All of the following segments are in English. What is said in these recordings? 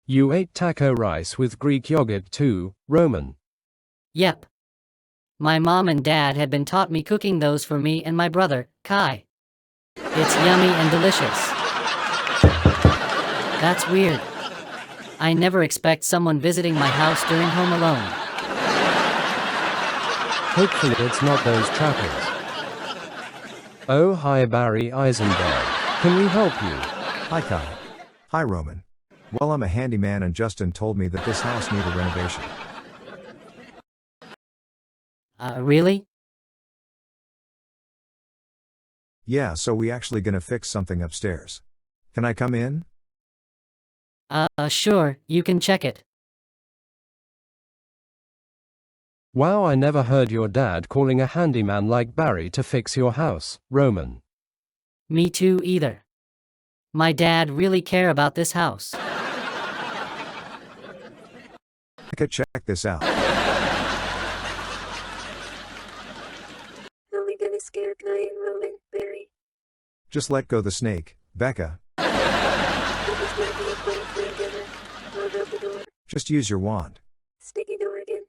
You ate taco rice with Greek yogurt too, Roman. Yep. My mom and dad had been taught me cooking those for me and my brother, Kai. It's yummy and delicious. That's weird. I never expect someone visiting my house during Home Alone. Hopefully it's not those trappers. Oh, hi Barry Eisenberg. Can we help you? Hi Kai. Hi Roman. Well, I'm a handyman and Justin told me that this house needed renovation. Really? Yeah, so we actually gonna fix something upstairs. Can I come in? Sure, you can check it. Wow, I never heard your dad calling a handyman like Barry to fix your house, Roman. Me too either. My dad really care about this house. Becca, check this out. Only gonna scare Kai and Roman, Barry. Just let go the snake, Becca. It was gonna be a funny prank ever. What about the door? Just use your wand. Sticky door again.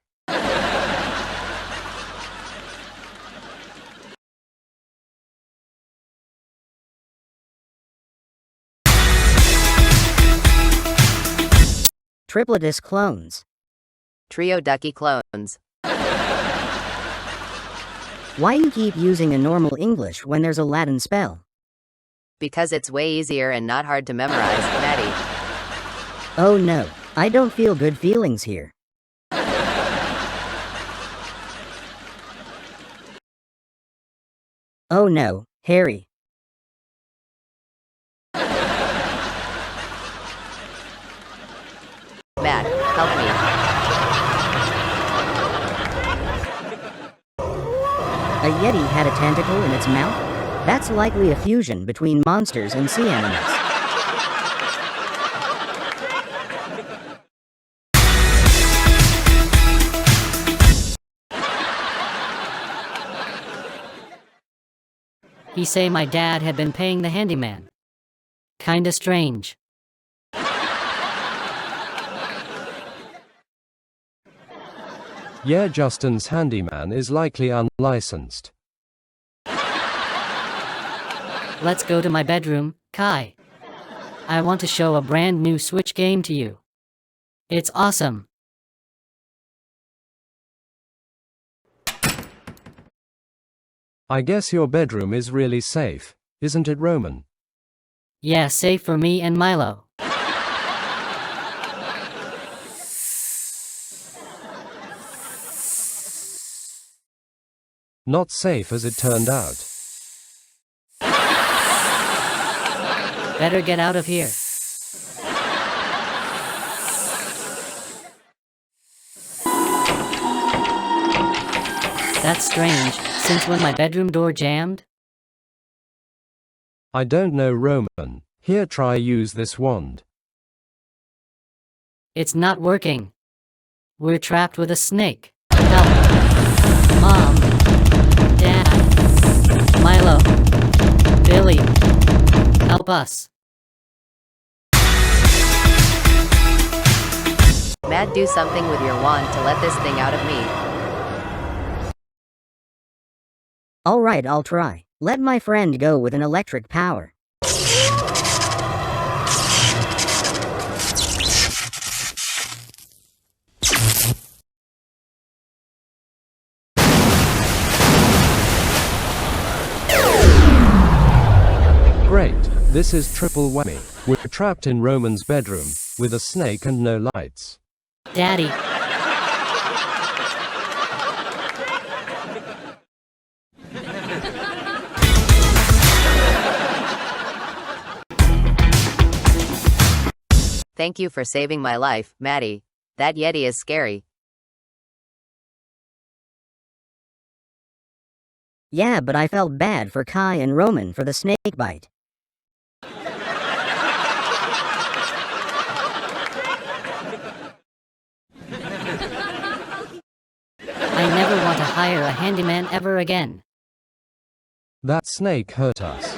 Tripletus clones. Trio ducky clones. Why you keep using a normal English when there's a Latin spell? Because it's way easier and not hard to memorize, Maddie. Oh no, I don't feel good feelings here. Oh no, Harry. Matt, help me. A Yeti had a tentacle in its mouth? That's likely a fusion between monsters and sea animals. He say my dad had been paying the handyman. Kinda strange. Yeah, Justin's handyman is likely unlicensed. Let's go to my bedroom, Kai. I want to show a brand new Switch game to you. It's awesome. I guess your bedroom is really safe, isn't it, Roman? Yeah, safe for me and Milo. Not safe as it turned out. Better get out of here. That's strange, since when my bedroom door jammed? I don't know, Roman. Here, try use this wand. It's not working. We're trapped with a snake. Help. Mom. Dad. Milo. Billy. Help us. Matt, do something with your wand to let this thing out of me. Alright, I'll try. Let my friend go with an electric power. Great, this is triple whammy. We're trapped in Roman's bedroom, with a snake and no lights. Daddy. Thank you for saving my life, Maddie. That Yeti is scary. Yeah, but I felt bad for Kai and Roman for the snake bite. I never want to hire a handyman ever again. That snake hurt us.